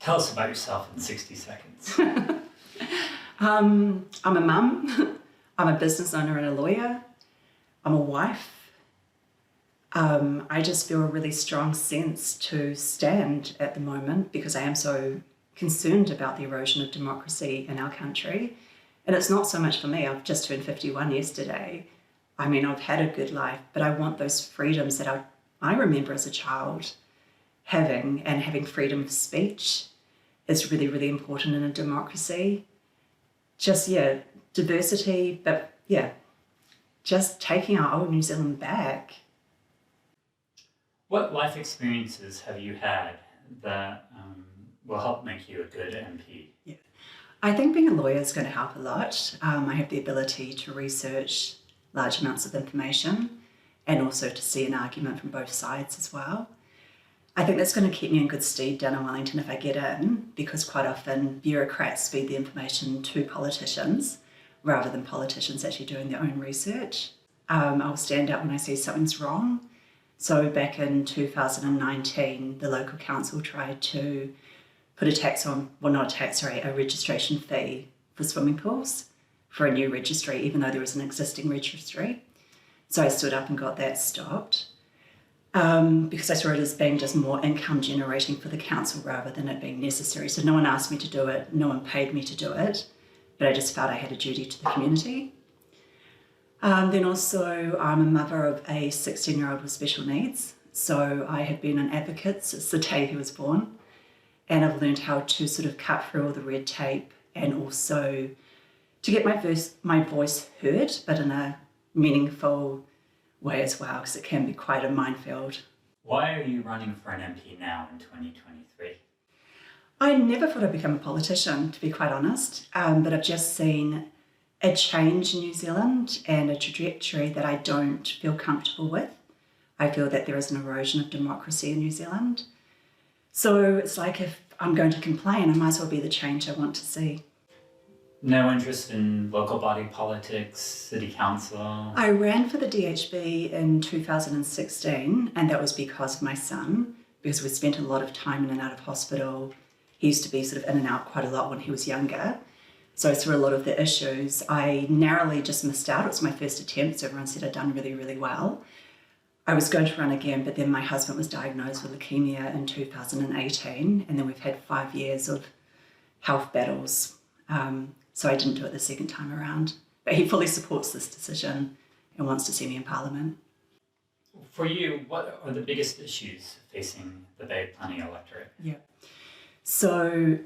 Tell us about yourself in 60 seconds. I'm a mum, I'm a business owner and a lawyer, I'm a wife. I just feel a really strong sense to stand at the moment because I am so concerned about the erosion of democracy in our country. And it's not so much for me. I've just turned 51 yesterday. I mean, I've had a good life, but I want those freedoms that I remember as a child having, and having freedom of speech is really, really important in a democracy. Just, diversity, but just taking our old New Zealand back. What life experiences have you had that will help make you a good MP? Yeah. I think being a lawyer is going to help a lot. I have the ability to research large amounts of information and also to see an argument from both sides as well. I think that's going to keep me in good stead down in Wellington if I get in, because quite often bureaucrats feed the information to politicians rather than politicians actually doing their own research. I'll stand up when I see something's wrong. So back in 2019, the local council tried to put a tax on, a registration fee for swimming pools for a new registry, even though there was an existing registry. So I stood up and got that stopped because I saw it as being just more income generating for the council rather than it being necessary. So no one asked me to do it, no one paid me to do it, but I just felt I had a duty to the community. Then also I'm a mother of a 16-year-old with special needs. So I have been an advocate since the day he was born. And I've learned how to sort of cut through all the red tape and also to get my voice heard, but in a meaningful way as well, because it can be quite a minefield. Why are you running for an MP now in 2023? I never thought I'd become a politician, to be quite honest, but I've just seen a change in New Zealand and a trajectory that I don't feel comfortable with. I feel that there is an erosion of democracy in New Zealand. So it's like if I'm going to complain, I might as well be the change I want to see. No interest in local body politics, city council? I ran for the DHB in 2016, and that was because of my son, because we spent a lot of time in and out of hospital. He used to be sort of in and out quite a lot when he was younger. So through a lot of the issues, I narrowly just missed out. It was my first attempt, so everyone said I'd done really, really well. I was going to run again, but then my husband was diagnosed with leukemia in 2018, and then we've had 5 years of health battles. So I didn't do it the second time around. But he fully supports this decision and wants to see me in Parliament. For you, what are the biggest issues facing the Bay of Plenty electorate? Yeah. So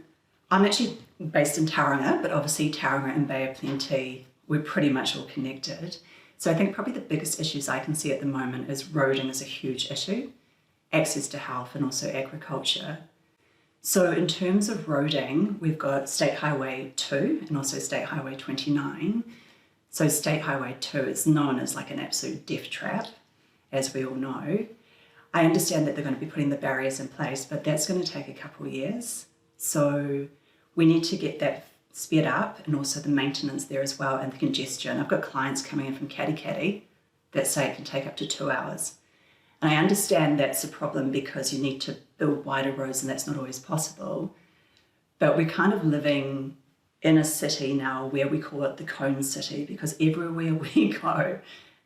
I'm actually based in Tauranga, but obviously Tauranga and Bay of Plenty, we're pretty much all connected. So I think probably the biggest issues I can see at the moment is roading is a huge issue, access to health and also agriculture. So in terms of roading, we've got State Highway 2 and also State Highway 29. So State Highway 2 is known as like an absolute death trap, as we all know. I understand that they're going to be putting the barriers in place, but that's going to take a couple of years. So we need to get that sped up and also the maintenance there as well and the congestion. I've got clients coming in from Katikati that say it can take up to 2 hours. And I understand that's a problem because you need to build wider roads and that's not always possible. But we're kind of living in a city now where we call it the cone city because everywhere we go,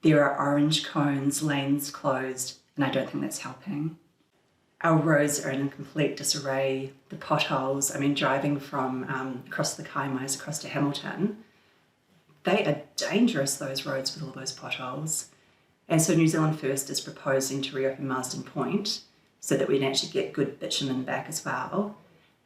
there are orange cones, lanes closed, and I don't think that's helping. Our roads are in complete disarray. The potholes, I mean, driving from across the Kaimais across to Hamilton, they are dangerous, those roads with all those potholes. And so New Zealand First is proposing to reopen Marsden Point so that we can actually get good bitumen back as well,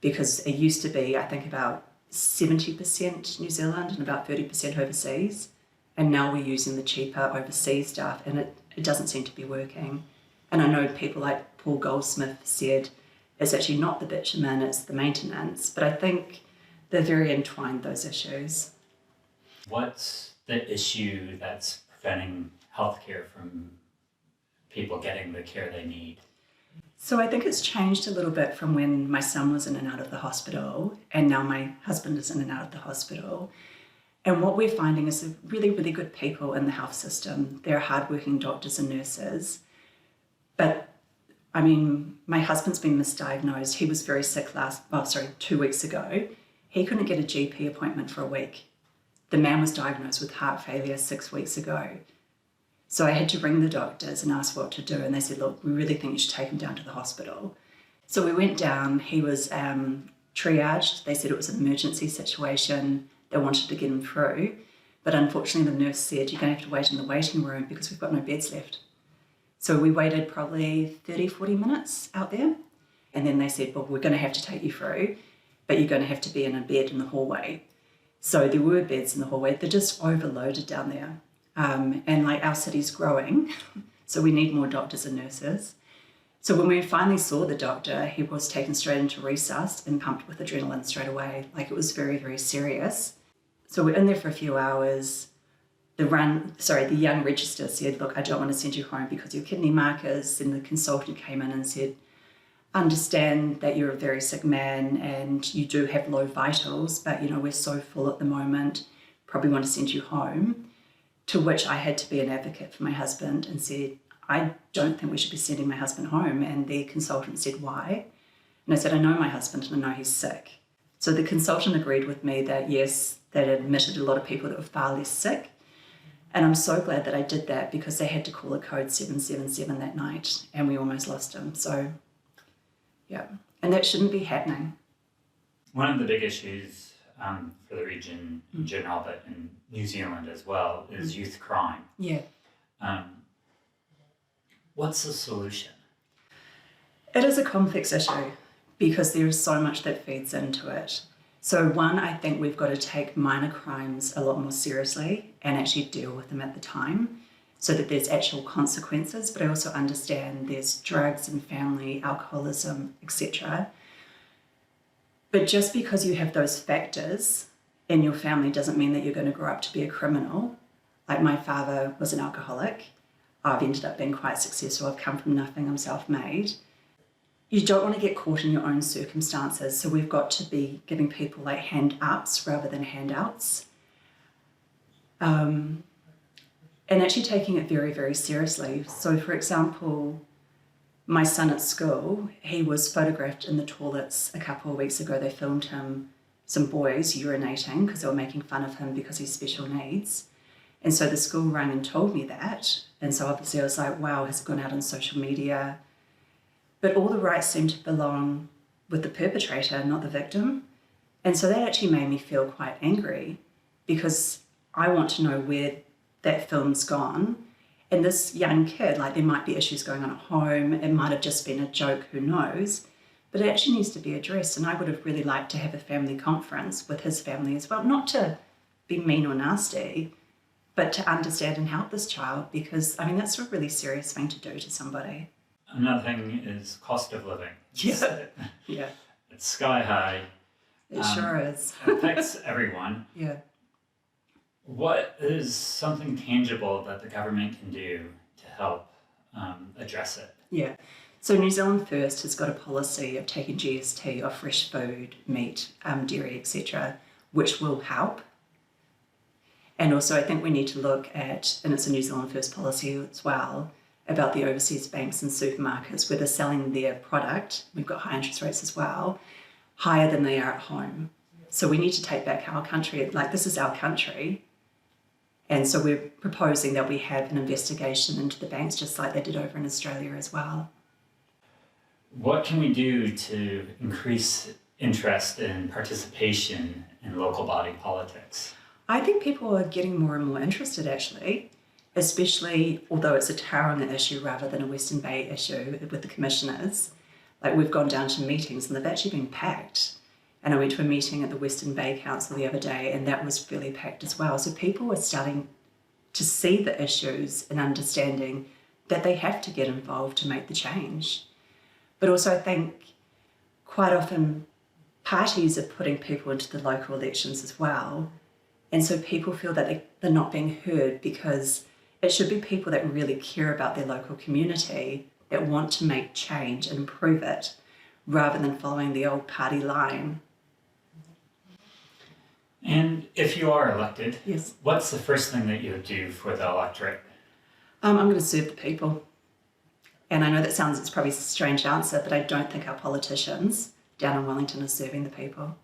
because it used to be, I think, about 70% New Zealand and about 30% overseas. And now we're using the cheaper overseas stuff and it doesn't seem to be working. And I know people like Paul Goldsmith said it's actually not the bitumen, it's the maintenance. But I think they're very entwined, those issues. What's the issue that's preventing healthcare from people getting the care they need? So I think it's changed a little bit from when my son was in and out of the hospital, and now my husband is in and out of the hospital. And what we're finding is really, really good people in the health system. They're hardworking doctors and nurses. But I mean, my husband's been misdiagnosed. He was very sick 2 weeks ago. He couldn't get a GP appointment for a week. The man was diagnosed with heart failure 6 weeks ago. So I had to ring the doctors and ask what to do. And they said, look, we really think you should take him down to the hospital. So we went down. He was triaged. They said it was an emergency situation. They wanted to get him through. But unfortunately, the nurse said, you're going to have to wait in the waiting room because we've got no beds left. So we waited probably 30, 40 minutes out there. And then they said, well, we're going to have to take you through, but you're going to have to be in a bed in the hallway. So there were beds in the hallway. They're just overloaded down there. And like our city's growing, so we need more doctors and nurses. So when we finally saw the doctor, he was taken straight into resus and pumped with adrenaline straight away. Like it was very, very serious. So we're in there for a few hours. The young register said, look, I don't want to send you home because your kidney markers, and the consultant came in and said, understand that you're a very sick man and you do have low vitals, but we're so full at the moment, probably want to send you home. To which I had to be an advocate for my husband and said, I don't think we should be sending my husband home. And the consultant said, why? And I said, I know my husband and I know he's sick. So the consultant agreed with me that yes, that admitted a lot of people that were far less sick. And I'm so glad that I did that because they had to call a code 777 that night and we almost lost him. So, yeah, and that shouldn't be happening. One of the big issues for the region in general, but in New Zealand as well, is youth crime. Yeah. What's the solution? It is a complex issue because there is so much that feeds into it. So one, I think we've got to take minor crimes a lot more seriously and actually deal with them at the time so that there's actual consequences, but I also understand there's drugs and family, alcoholism, etc. But just because you have those factors in your family doesn't mean that you're going to grow up to be a criminal. Like my father was an alcoholic. I've ended up being quite successful. I've come from nothing. I'm self-made. You don't want to get caught in your own circumstances. So we've got to be giving people like hand-ups rather than handouts. And actually taking it very, very seriously. So for example, my son at school, he was photographed in the toilets a couple of weeks ago. They filmed him, some boys urinating because they were making fun of him because he's special needs. And so the school rang and told me that. And so obviously I was like, wow, has it gone out on social media? But all the rights seem to belong with the perpetrator, not the victim. And so that actually made me feel quite angry because I want to know where that film's gone. And this young kid, like there might be issues going on at home. It might have just been a joke, who knows? But it actually needs to be addressed. And I would have really liked to have a family conference with his family as well, not to be mean or nasty, but to understand and help this child because, I mean, that's a really serious thing to do to somebody. Another thing is cost of living. Yeah. Yeah. It's sky high. It sure is. It affects everyone. Yeah. What is something tangible that the government can do to help address it? Yeah. So New Zealand First has got a policy of taking GST off fresh food, meat, dairy, etc., which will help. And also I think we need to look at, and it's a New Zealand First policy as well, about the overseas banks and supermarkets where they're selling their product, we've got high interest rates as well, higher than they are at home. So we need to take back our country, like this is our country. And so we're proposing that we have an investigation into the banks just like they did over in Australia as well. What can we do to increase interest and participation in local body politics? I think people are getting more and more interested actually, especially although it's a Tauranga issue rather than a Western Bay issue with the commissioners. Like we've gone down to meetings and they've actually been packed. And I went to a meeting at the Western Bay Council the other day and that was fairly packed as well. So people are starting to see the issues and understanding that they have to get involved to make the change. But also I think quite often parties are putting people into the local elections as well. And so people feel that they're not being heard because it should be people that really care about their local community, that want to make change and improve it, rather than following the old party line. And if you are elected, yes, what's the first thing that you would do for the electorate? I'm going to serve the people. And I know it's probably a strange answer, but I don't think our politicians down in Wellington are serving the people.